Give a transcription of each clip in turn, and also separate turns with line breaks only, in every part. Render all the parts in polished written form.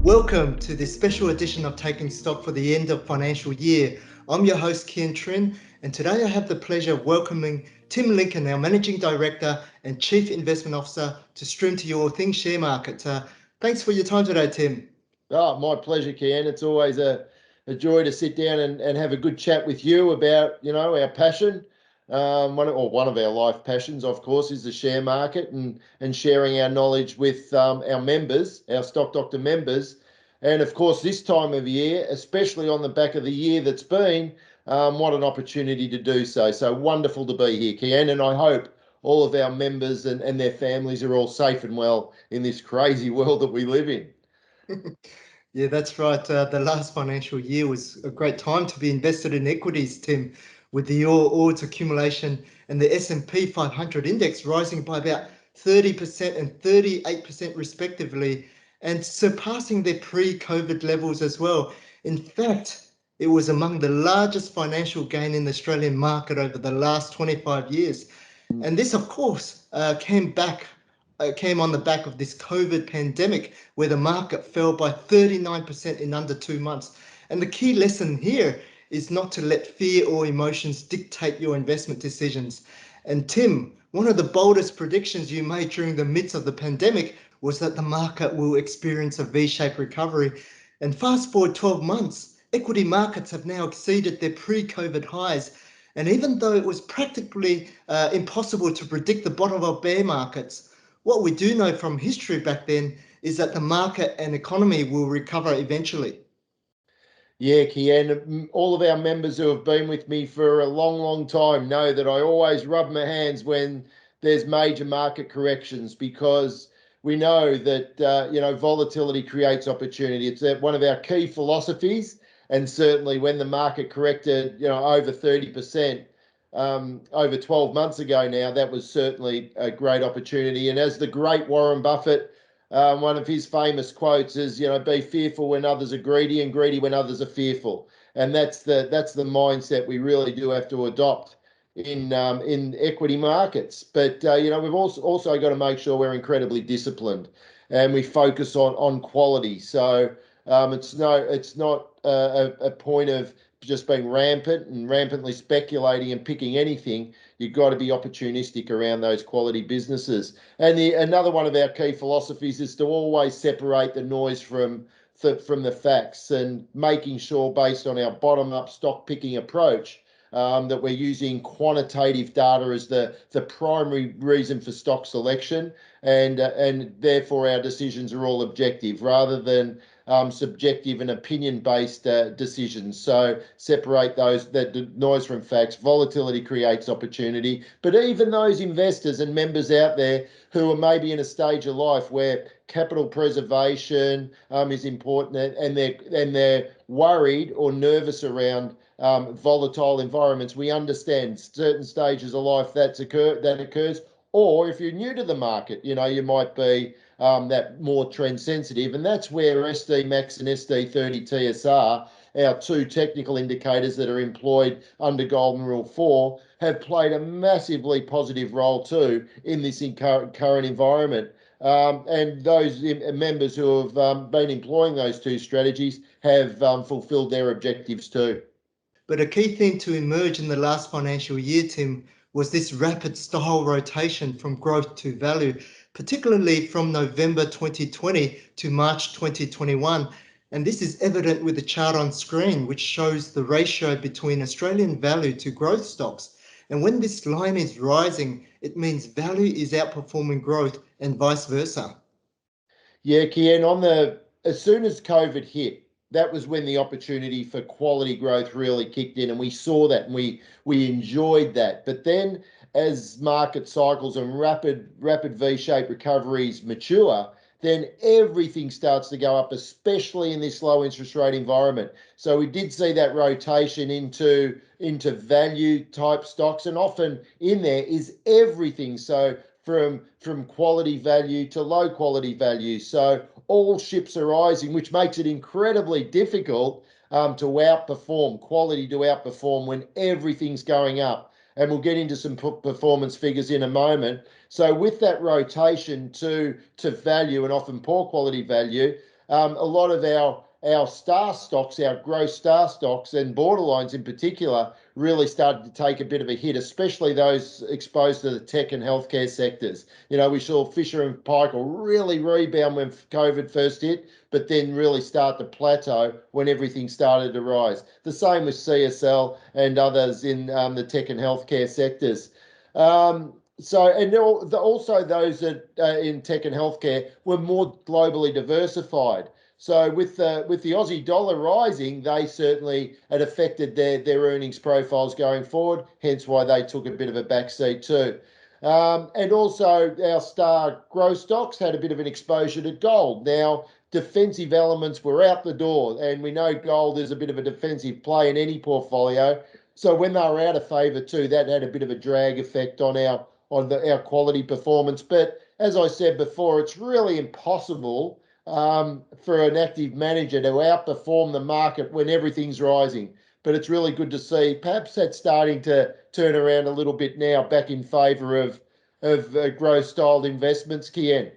Welcome to this special edition of Taking Stock for the end of financial year. I'm your host, Kien, and today I have the pleasure of welcoming Tim Lincoln, our Managing Director and Chief Investment Officer, to stream to you all things share market. Thanks for your time today, Tim.
Oh, my pleasure, Kien. It's always a joy to sit down and have a good chat with you about, our passion. One of our life passions, of course, is the share market and sharing our knowledge with our members, our Stock Doctor members. And of course, this time of year, especially on the back of the year that's been, what an opportunity to do so. So wonderful to be here, Kien. And I hope all of our members and their families are all safe and well in this crazy world that we live in.
Yeah, that's right. The last financial year was a great time to be invested in equities, Tim, with the odds accumulation and the S&P 500 index rising by about 30% and 38% respectively, and surpassing their pre-COVID levels as well. In fact, it was among the largest financial gain in the Australian market over the last 25 years. And this, of course, came on the back of this COVID pandemic, where the market fell by 39% in under 2 months. And the key lesson here is not to let fear or emotions dictate your investment decisions. And Tim, one of the boldest predictions you made during the midst of the pandemic was that the market will experience a V-shaped recovery. And fast forward 12 months, equity markets have now exceeded their pre-COVID highs. And even though it was practically impossible to predict the bottom of bear markets, what we do know from history back then is that the market and economy will recover eventually.
Yeah, Kien, all of our members who have been with me for a long, long time know that I always rub my hands when there's major market corrections, because we know that volatility creates opportunity. It's one of our key philosophies, and certainly when the market corrected over 30% over 12 months ago now, that was certainly a great opportunity. And as the great Warren Buffett, one of his famous quotes is, be fearful when others are greedy and greedy when others are fearful. And that's the mindset we really do have to adopt in equity markets. But we've also got to make sure we're incredibly disciplined and we focus on quality. So it's not a point of just being rampant and rampantly speculating and picking anything. You've got to be opportunistic around those quality businesses. And another one of our key philosophies is to always separate the noise from the facts, and making sure, based on our bottom-up stock picking approach, that we're using quantitative data as the primary reason for stock selection, and therefore our decisions are all objective rather than subjective and opinion-based decisions. So separate that noise from facts. Volatility creates opportunity. But even those investors and members out there who are maybe in a stage of life where capital preservation is important, and they're worried or nervous around volatile environments, we understand certain stages of life that occurs. Or if you're new to the market, you might be that more trend sensitive, and that's where SD Max and SD30 TSR, our two technical indicators that are employed under Golden Rule 4, have played a massively positive role too in this current environment. And those members who have been employing those two strategies have fulfilled their objectives too.
But a key theme to emerge in the last financial year, Tim, was this rapid style rotation from growth to value, particularly from November 2020 to March 2021. And this is evident with the chart on screen, which shows the ratio between Australian value to growth stocks. And when this line is rising, it means value is outperforming growth and vice versa.
Yeah, Kien, as soon as COVID hit, that was when the opportunity for quality growth really kicked in, and we saw that and we enjoyed that. But then, as market cycles and rapid V-shaped recoveries mature, then everything starts to go up, especially in this low interest rate environment. So we did see that rotation into value type stocks, and often in there is everything. So from quality value to low quality value. So all ships are rising, which makes it incredibly difficult to outperform, quality to outperform when everything's going up. And we'll get into some performance figures in a moment. So with that rotation to value, and often poor quality value, a lot of our star stocks, our growth star stocks and borderlines in particular, really started to take a bit of a hit, especially those exposed to the tech and healthcare sectors. We saw Fisher and Paykel really rebound when COVID first hit, but then really start to plateau when everything started to rise. The same with CSL and others in the tech and healthcare sectors. And also those that in tech and healthcare were more globally diversified. So with the Aussie dollar rising, they certainly had affected their earnings profiles going forward. Hence why they took a bit of a backseat too. And also our star growth stocks had a bit of an exposure to gold. Now, defensive elements were out the door, and we know gold is a bit of a defensive play in any portfolio. So when they were out of favour too, that had a bit of a drag effect on our quality performance. But as I said before, it's really impossible for an active manager to outperform the market when everything's rising. But it's really good to see perhaps that's starting to turn around a little bit now, back in favour of growth styled investments, Kien.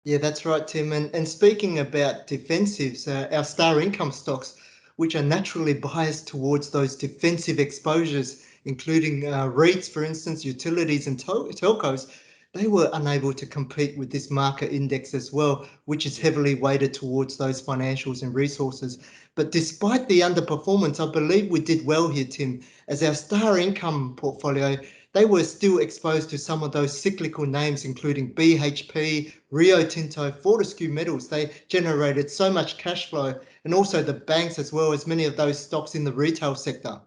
Yeah, that's right, Tim. And speaking about defensives, our star income stocks, which are naturally biased towards those defensive exposures, including REITs, for instance, utilities and telcos, they were unable to compete with this market index as well, which is heavily weighted towards those financials and resources. But despite the underperformance, I believe we did well here, Tim, as our star income portfolio, they were still exposed to some of those cyclical names, including BHP, Rio Tinto, Fortescue Metals. They generated so much cash flow, and also the banks, as well as many of those stocks in the retail sector.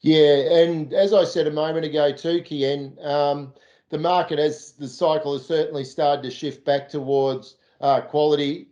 Yeah, and as I said a moment ago too, Kien, the market, as the cycle has certainly started to shift back towards quality,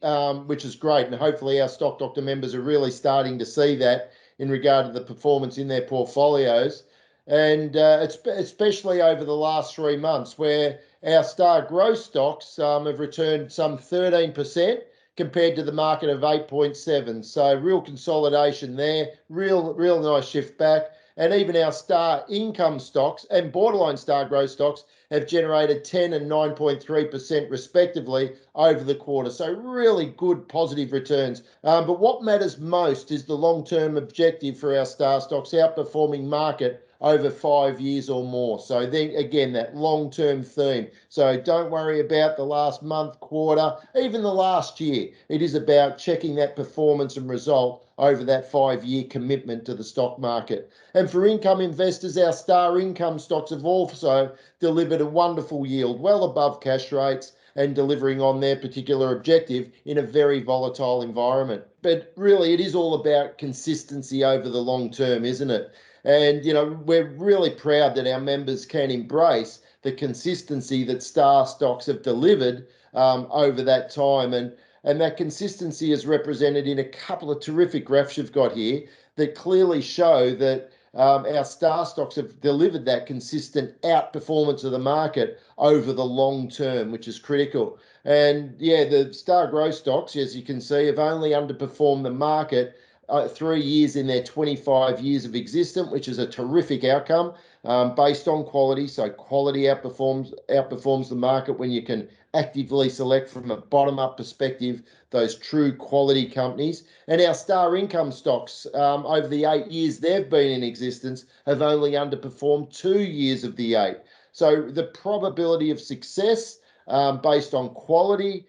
which is great. And hopefully our Stock Doctor members are really starting to see that in regard to the performance in their portfolios. And it's especially over the last 3 months, where our star growth stocks have returned some 13% compared to the market of 8.7. So real consolidation there, real nice shift back. And even our star income stocks and borderline star growth stocks have generated 10 and 9.3% respectively over the quarter. So really good positive returns. But what matters most is the long-term objective for our star stocks outperforming market over 5 years or more. So then again, that long-term theme. So don't worry about the last month, quarter, even the last year. It is about checking that performance and result over that 5-year commitment to the stock market. And for income investors, our star income stocks have also delivered a wonderful yield, well above cash rates, and delivering on their particular objective in a very volatile environment. But really, it is all about consistency over the long term, isn't it? And, we're really proud that our members can embrace the consistency that star stocks have delivered over that time. And that consistency is represented in a couple of terrific graphs you've got here that clearly show that our star stocks have delivered that consistent outperformance of the market over the long term, which is critical. And yeah, the star growth stocks, as you can see, have only underperformed the market 3 years in their 25 years of existence, which is a terrific outcome based on quality. So quality outperforms the market when you can actively select from a bottom-up perspective those true quality companies. And our star income stocks, over the 8 years they've been in existence, have only underperformed 2 years of the 8. So the probability of success based on quality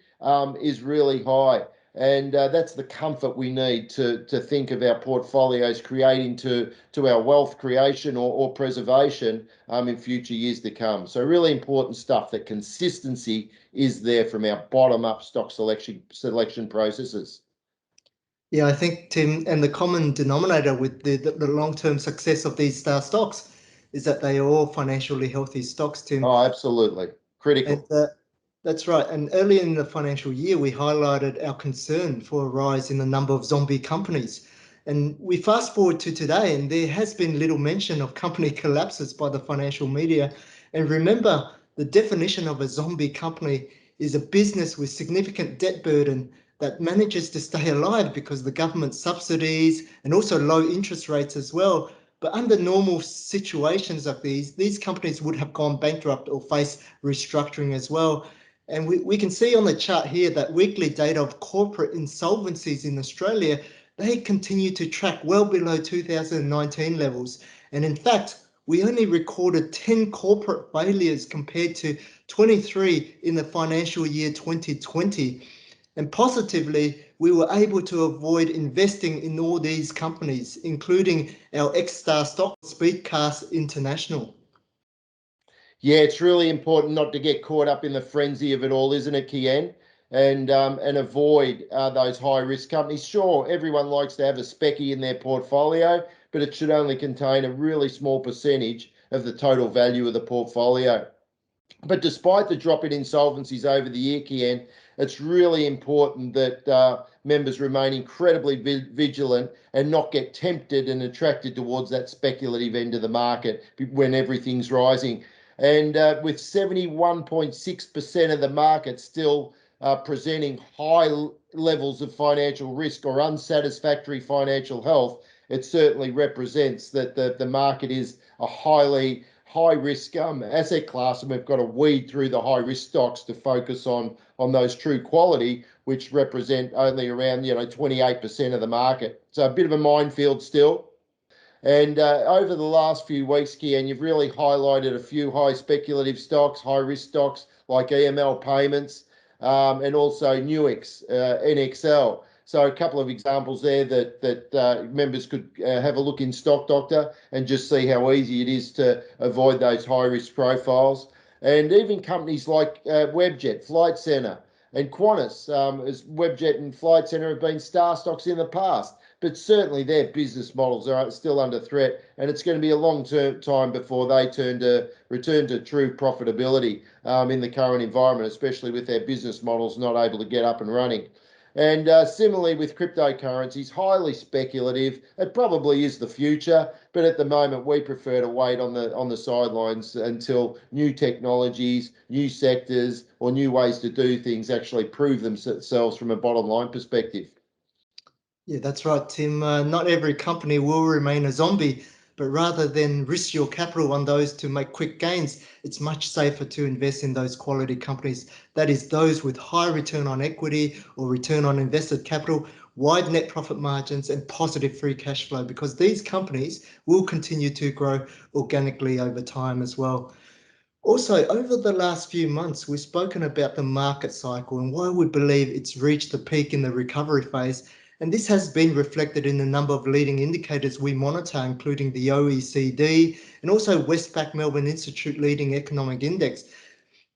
is really high. And that's the comfort we need to think of our portfolios creating to our wealth creation or preservation in future years to come. So really important stuff, that consistency is there from our bottom-up stock selection processes.
Yeah, I think, Tim, and the common denominator with the long-term success of these star stocks is that they are all financially healthy stocks, Tim.
Oh, absolutely.
And
Critical.
that's right. And earlier in the financial year, we highlighted our concern for a rise in the number of zombie companies. And we fast forward to today, and there has been little mention of company collapses by the financial media. And remember, the definition of a zombie company is a business with significant debt burden that manages to stay alive because the government subsidies and also low interest rates as well. But under normal situations like these companies would have gone bankrupt or face restructuring as well. And we can see on the chart here that weekly data of corporate insolvencies in Australia, they continue to track well below 2019 levels. And in fact, we only recorded 10 corporate failures compared to 23 in the financial year 2020. And positively, we were able to avoid investing in all these companies, including our X-Star stock, Speedcast International.
Yeah, it's really important not to get caught up in the frenzy of it all, isn't it, Kien? And avoid those high risk companies. Sure, everyone likes to have a specky in their portfolio, but it should only contain a really small percentage of the total value of the portfolio. But despite the drop in insolvencies over the year, Kien, it's really important that members remain incredibly vigilant and not get tempted and attracted towards that speculative end of the market when everything's rising. And with 71.6% of the market still presenting high levels of financial risk or unsatisfactory financial health, it certainly represents that the market is a high risk asset class, and we've got to weed through the high risk stocks to focus on those true quality, which represent only around 28% of the market. So a bit of a minefield still. And over the last few weeks, Kian, you've really highlighted a few high speculative stocks, high risk stocks like EML Payments, and also Nuix, NXL. So a couple of examples there that members could have a look in Stock Doctor and just see how easy it is to avoid those high risk profiles. And even companies like Webjet, Flight Centre, and Qantas, as Webjet and Flight Centre have been star stocks in the past, but certainly their business models are still under threat, and it's going to be a long time before they return to true profitability in the current environment, especially with their business models not able to get up and running. And similarly with cryptocurrencies, highly speculative. It probably is the future, but at the moment we prefer to wait on the sidelines until new technologies, new sectors, or new ways to do things actually prove themselves from a bottom line perspective.
Yeah, that's right, Tim. Not every company will remain a zombie, but rather than risk your capital on those to make quick gains, it's much safer to invest in those quality companies. That is, those with high return on equity or return on invested capital, wide net profit margins, and positive free cash flow, because these companies will continue to grow organically over time as well. Also, over the last few months, we've spoken about the market cycle and why we believe it's reached the peak in the recovery phase. And this has been reflected in a number of leading indicators we monitor, including the OECD and also Westpac Melbourne Institute Leading Economic Index.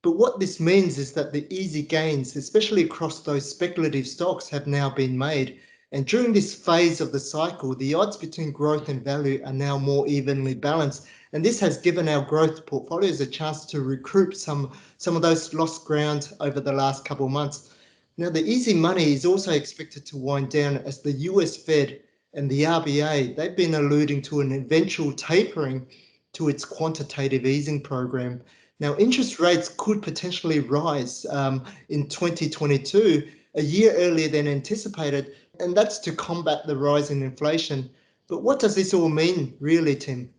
But what this means is that the easy gains, especially across those speculative stocks, have now been made. And during this phase of the cycle, the odds between growth and value are now more evenly balanced. And this has given our growth portfolios a chance to recoup some of those lost ground over the last couple of months. Now, the easy money is also expected to wind down as the US Fed and the RBA, they've been alluding to an eventual tapering to its quantitative easing program. Now, interest rates could potentially rise in 2022, a year earlier than anticipated, and that's to combat the rise in inflation. But what does this all mean, really, Tim?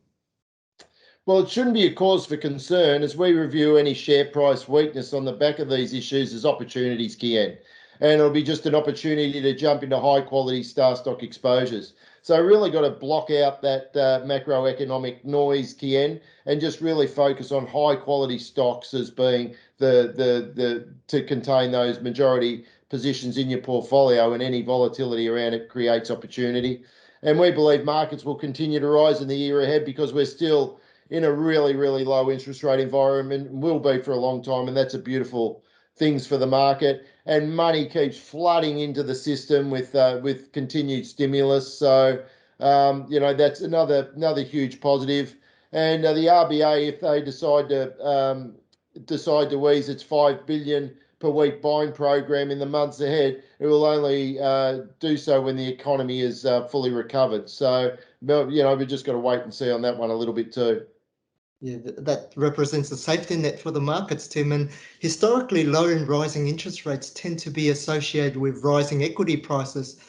Well, it shouldn't be a cause for concern as we review any share price weakness on the back of these issues as opportunities, Kien. And it'll be just an opportunity to jump into high quality star stock exposures. So really got to block out that macroeconomic noise, Kien, and just really focus on high quality stocks as being the to contain those majority positions in your portfolio, and any volatility around it creates opportunity. And we believe markets will continue to rise in the year ahead because we're still in a really, really low interest rate environment, will be for a long time. And that's a beautiful things for the market. And money keeps flooding into the system with continued stimulus. So, that's another huge positive. And the RBA, if they decide to ease its 5 billion per week buying program in the months ahead, it will only do so when the economy is fully recovered. So, we've just got to wait and see on that one a little bit too.
Yeah, that represents a safety net for the markets, Tim. And historically, low and rising interest rates tend to be associated with rising equity prices.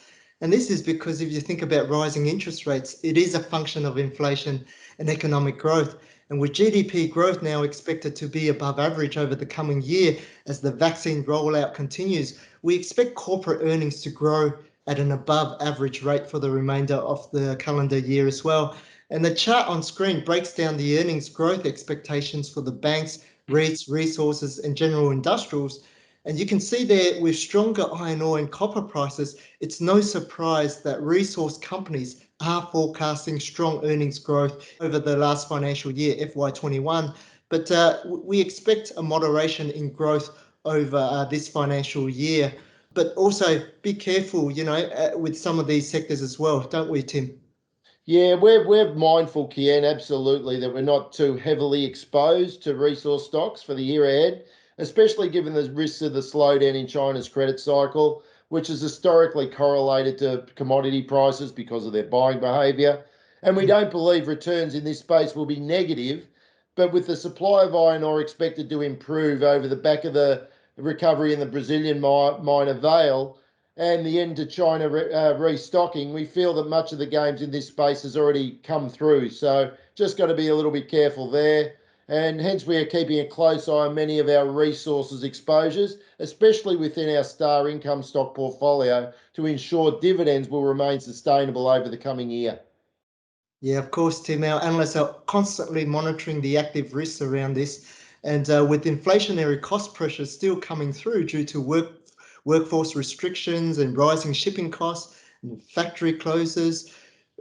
And this is because if you think about rising interest rates, it is a function of inflation and economic growth. And with GDP growth now expected to be above average over the coming year as the vaccine rollout continues, we expect corporate earnings to grow at an above average rate for the remainder of the calendar year as well. And the chart on screen breaks down the earnings growth expectations for the banks, REITs, resources, and general industrials. And you can see there with stronger iron ore and copper prices, it's no surprise that resource companies are forecasting strong earnings growth over the last financial year, FY21. But we expect a moderation in growth over this financial year. But also be careful, with some of these sectors as well, don't we, Tim?
Yeah, we're mindful, Kien, absolutely, that we're not too heavily exposed to resource stocks for the year ahead, especially given the risks of the slowdown in China's credit cycle, which is historically correlated to commodity prices because of their buying behaviour. And we don't believe returns in this space will be negative, but with the supply of iron ore expected to improve over the back of the recovery in the Brazilian miner Vale, and the end to China restocking, we feel that much of the games in this space has already come through. So just got to be a little bit careful there. And hence we are keeping a close eye on many of our resources exposures, especially within our star income stock portfolio, to ensure dividends will remain sustainable over the coming year.
Yeah, of course, Tim. Our analysts are constantly monitoring the active risks around this. And with inflationary cost pressures still coming through due to workforce restrictions and rising shipping costs and factory closures,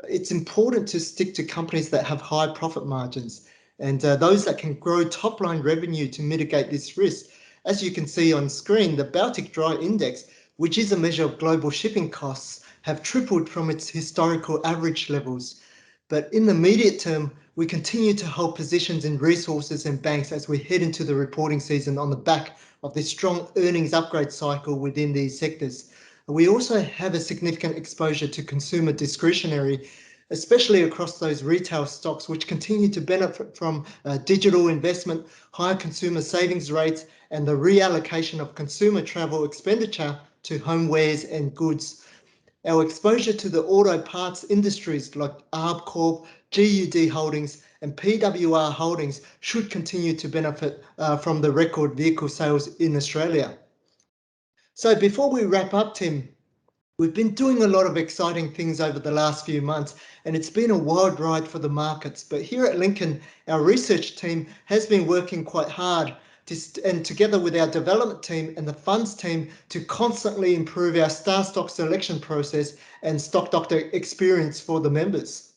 it's important to stick to companies that have high profit margins and those that can grow top line revenue to mitigate this risk. As you can see on screen, the Baltic Dry Index, which is a measure of global shipping costs, have tripled from its historical average levels. But in the immediate term, we continue to hold positions in resources and banks as we head into the reporting season on the back of this strong earnings upgrade cycle within these sectors. We also have a significant exposure to consumer discretionary, especially across those retail stocks, which continue to benefit from digital investment, higher consumer savings rates, and the reallocation of consumer travel expenditure to homewares and goods. Our exposure to the auto parts industries like ARB Corp, GUD Holdings, and PWR Holdings should continue to benefit from the record vehicle sales in Australia. So before we wrap up, Tim, we've been doing a lot of exciting things over the last few months, and it's been a wild ride for the markets. But here at Lincoln, our research team has been working quite hard and together with our development team and the funds team to constantly improve our star stock selection process and stock doctor experience for the members.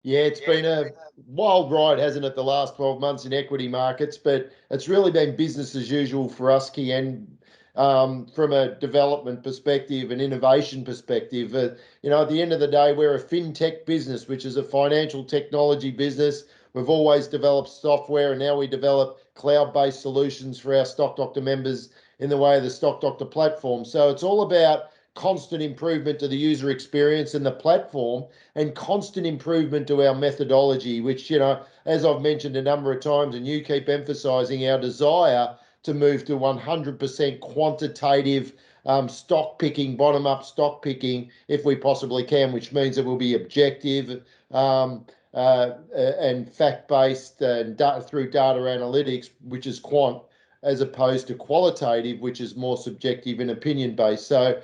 Yeah, it's been a wild ride, hasn't it, the last 12 months in equity markets, but it's really been business as usual for us, Kien, from a development perspective and innovation perspective. At the end of the day, we're a fintech business, which is a financial technology business. We've always developed software, and now we develop cloud-based solutions for our Stock Doctor members in the way of the Stock Doctor platform. So it's all about constant improvement to the user experience and the platform, and constant improvement to our methodology, which, as I've mentioned a number of times, and you keep emphasizing our desire to move to 100% quantitative stock picking, bottom up stock picking, if we possibly can, which means it will be objective and fact based and through data analytics, which is quant, as opposed to qualitative, which is more subjective and opinion based. So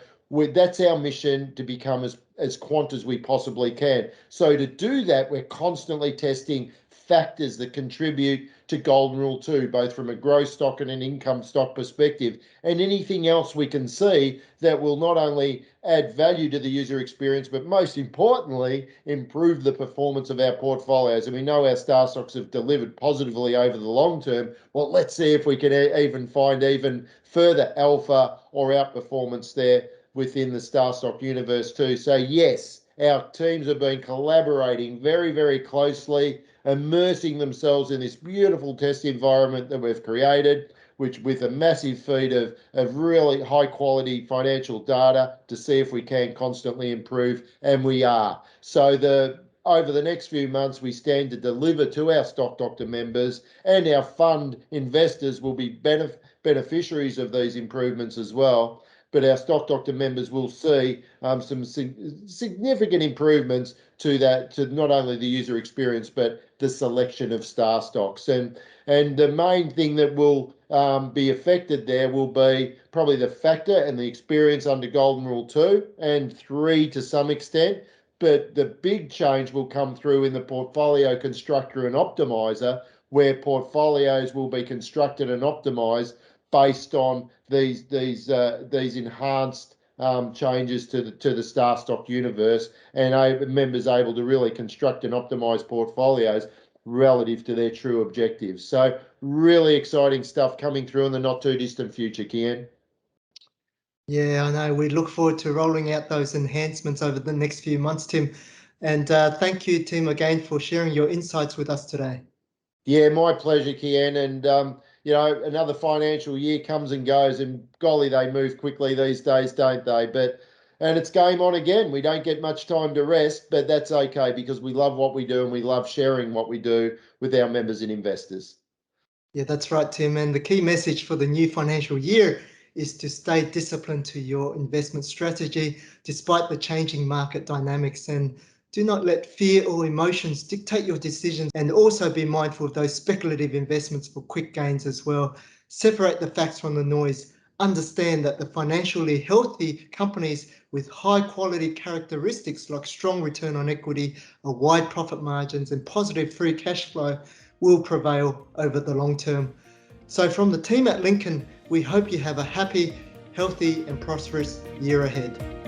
that's our mission, to become as quant as we possibly can. So to do that, we're constantly testing factors that contribute to Golden Rule 2, both from a growth stock and an income stock perspective, and anything else we can see that will not only add value to the user experience, but most importantly, improve the performance of our portfolios. And we know our star stocks have delivered positively over the long term. Well, let's see if we can even find even further alpha or outperformance there within the star stock universe too. So yes, our teams have been collaborating very, very closely, immersing themselves in this beautiful test environment that we've created, which with a massive feed of really high quality financial data to see if we can constantly improve, and we are. So over the next few months, we stand to deliver to our Stock Doctor members, and our fund investors will be beneficiaries of these improvements as well. but our Stock Doctor members will see some significant improvements to that, to not only the user experience, but the selection of star stocks. And the main thing that will be affected there will be probably the factor and the experience under Golden Rule 2 and 3 to some extent. But the big change will come through in the portfolio constructor and optimizer, where portfolios will be constructed and optimized based on these enhanced changes to the star stock universe, and members able to really construct and optimize portfolios relative to their true objectives. So really exciting stuff coming through in the not too distant future, Kien.
Yeah, I know. We look forward to rolling out those enhancements over the next few months, Tim. And thank you, Tim, again for sharing your insights with us today.
Yeah, my pleasure, Kien. And another financial year comes and goes, and golly, they move quickly these days, don't they? And it's game on again. We don't get much time to rest, but that's okay because we love what we do and we love sharing what we do with our members and investors.
Yeah, that's right, Tim. And the key message for the new financial year is to stay disciplined to your investment strategy despite the changing market dynamics, and do not let fear or emotions dictate your decisions, and also be mindful of those speculative investments for quick gains as well. Separate the facts from the noise. Understand that the financially healthy companies with high quality characteristics like strong return on equity, a wide profit margins, and positive free cash flow will prevail over the long term. So from the team at Lincoln, we hope you have a happy, healthy, and prosperous year ahead.